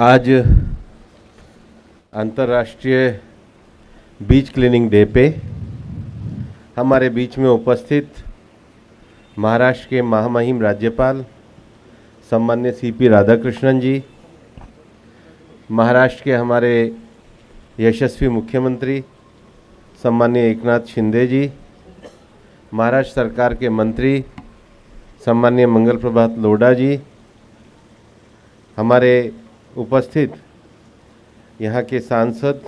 आज अंतर्राष्ट्रीय बीच cleaning day पे हमारे बीच में उपस्थित महाराष्ट्र के महामहिम राज्यपाल सम्मान्य सीपी राधाकृष्णन जी, महाराष्ट्र के हमारे यशस्वी मुख्यमंत्री सम्मान्य एकनाथ शिंदे जी, महाराष्ट्र सरकार के मंत्री सम्मान्य मंगल प्रभात लोढ़ा जी, हमारे उपस्थित यहाँ के सांसद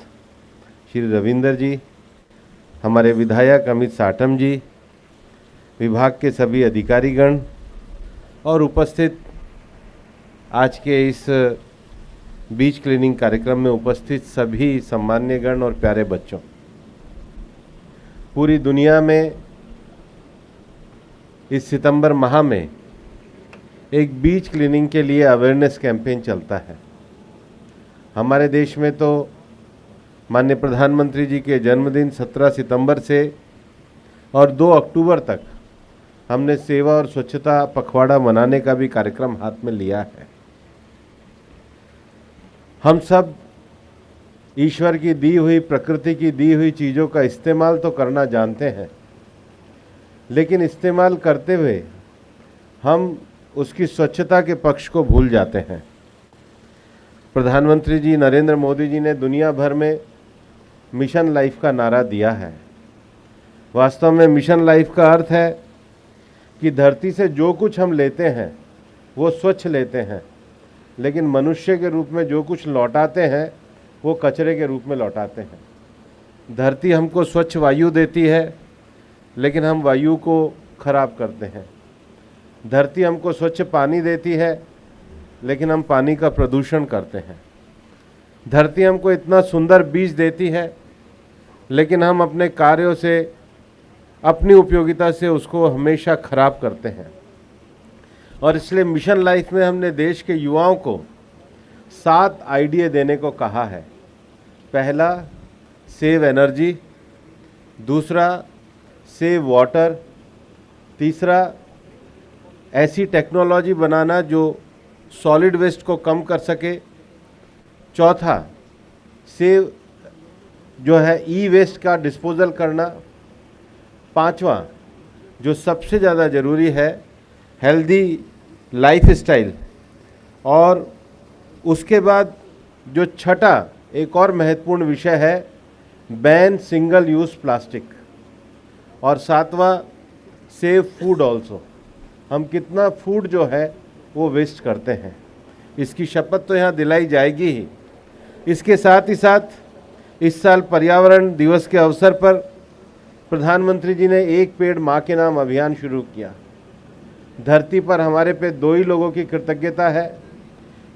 श्री रविंदर जी, हमारे विधायक अमित साटम जी, विभाग के सभी अधिकारीगण और उपस्थित आज के इस बीच क्लीनिंग कार्यक्रम में उपस्थित सभी सम्मान्यगण और प्यारे बच्चों, पूरी दुनिया में इस सितंबर माह में एक बीच क्लीनिंग के लिए अवेयरनेस कैंपेन चलता है। हमारे देश में तो माननीय प्रधानमंत्री जी के जन्मदिन 17 सितंबर से और 2 अक्टूबर तक हमने सेवा और स्वच्छता पखवाड़ा मनाने का भी कार्यक्रम हाथ में लिया है। हम सब ईश्वर की दी हुई, प्रकृति की दी हुई चीज़ों का इस्तेमाल तो करना जानते हैं, लेकिन इस्तेमाल करते हुए हम उसकी स्वच्छता के पक्ष को भूल जाते हैं। प्रधानमंत्री जी नरेंद्र मोदी जी ने दुनिया भर में मिशन लाइफ का नारा दिया है। वास्तव में मिशन लाइफ का अर्थ है कि धरती से जो कुछ हम लेते हैं वो स्वच्छ लेते हैं, लेकिन मनुष्य के रूप में जो कुछ लौटाते हैं वो कचरे के रूप में लौटाते हैं। धरती हमको स्वच्छ वायु देती है, लेकिन हम वायु को खराब करते हैं। धरती हमको स्वच्छ पानी देती है, लेकिन हम पानी का प्रदूषण करते हैं। धरती हमको इतना सुंदर बीज देती है, लेकिन हम अपने कार्यों से, अपनी उपयोगिता से उसको हमेशा खराब करते हैं। और इसलिए मिशन लाइफ में हमने देश के युवाओं को 7 आइडिया देने को कहा है। पहला, सेव एनर्जी। दूसरा, सेव वाटर। तीसरा, ऐसी टेक्नोलॉजी बनाना जो सॉलिड वेस्ट को कम कर सके। चौथा, सेव जो है ई वेस्ट का डिस्पोजल करना। पांचवा, जो सबसे ज़्यादा ज़रूरी है, हेल्दी लाइफ स्टाइल। और उसके बाद जो छठा एक और महत्वपूर्ण विषय है, बैन सिंगल यूज़ प्लास्टिक। और सातवां, सेव फूड ऑल्सो। हम कितना फूड जो है वो वेस्ट करते हैं, इसकी शपथ तो यहाँ दिलाई जाएगी ही। इसके साथ ही साथ इस साल पर्यावरण दिवस के अवसर पर प्रधानमंत्री जी ने एक पेड़ माँ के नाम अभियान शुरू किया। धरती पर हमारे पे 2 ही लोगों की कृतज्ञता है,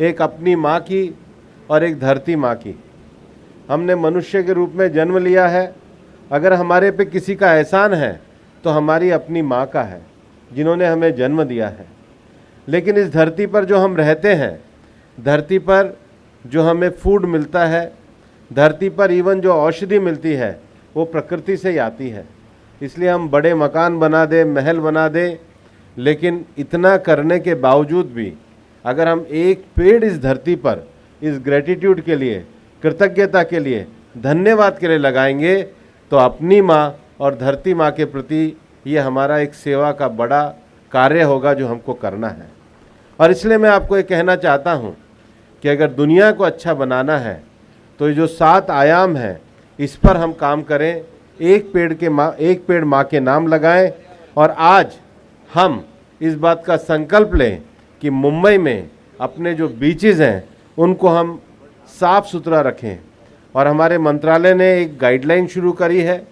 एक अपनी माँ की और एक धरती माँ की। हमने मनुष्य के रूप में जन्म लिया है। अगर हमारे पे किसी का एहसान है तो हमारी अपनी माँ का है, जिन्होंने हमें जन्म दिया है। लेकिन इस धरती पर जो हम रहते हैं, धरती पर जो हमें फूड मिलता है, धरती पर इवन जो औषधि मिलती है, वो प्रकृति से ही आती है। इसलिए हम बड़े मकान बना दें, महल बना दें, लेकिन इतना करने के बावजूद भी अगर हम एक पेड़ इस धरती पर इस ग्रेटिट्यूड के लिए, कृतज्ञता के लिए, धन्यवाद के लिए लगाएंगे, तो अपनी माँ और धरती माँ के प्रति ये हमारा एक सेवा का बड़ा कार्य होगा जो हमको करना है। और इसलिए मैं आपको ये कहना चाहता हूँ कि अगर दुनिया को अच्छा बनाना है तो ये जो 7 आयाम हैं, इस पर हम काम करें। एक पेड़ माँ के नाम लगाएं। और आज हम इस बात का संकल्प लें कि मुंबई में अपने जो बीचेस हैं उनको हम साफ़ सुथरा रखें। और हमारे मंत्रालय ने एक गाइडलाइन शुरू करी है,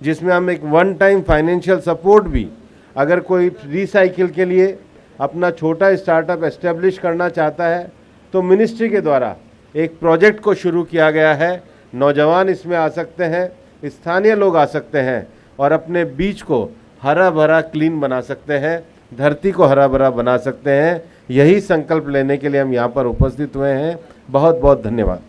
जिसमें हम एक 1 टाइम फाइनेंशियल सपोर्ट भी, अगर कोई रिसाइकिल के लिए अपना छोटा स्टार्टअप एस्टेब्लिश करना चाहता है तो मिनिस्ट्री के द्वारा एक प्रोजेक्ट को शुरू किया गया है। नौजवान इसमें आ सकते हैं, स्थानीय लोग आ सकते हैं और अपने बीच को हरा भरा क्लीन बना सकते हैं, धरती को हरा भरा बना सकते हैं। यही संकल्प लेने के लिए हम यहाँ पर उपस्थित हुए हैं। बहुत बहुत धन्यवाद।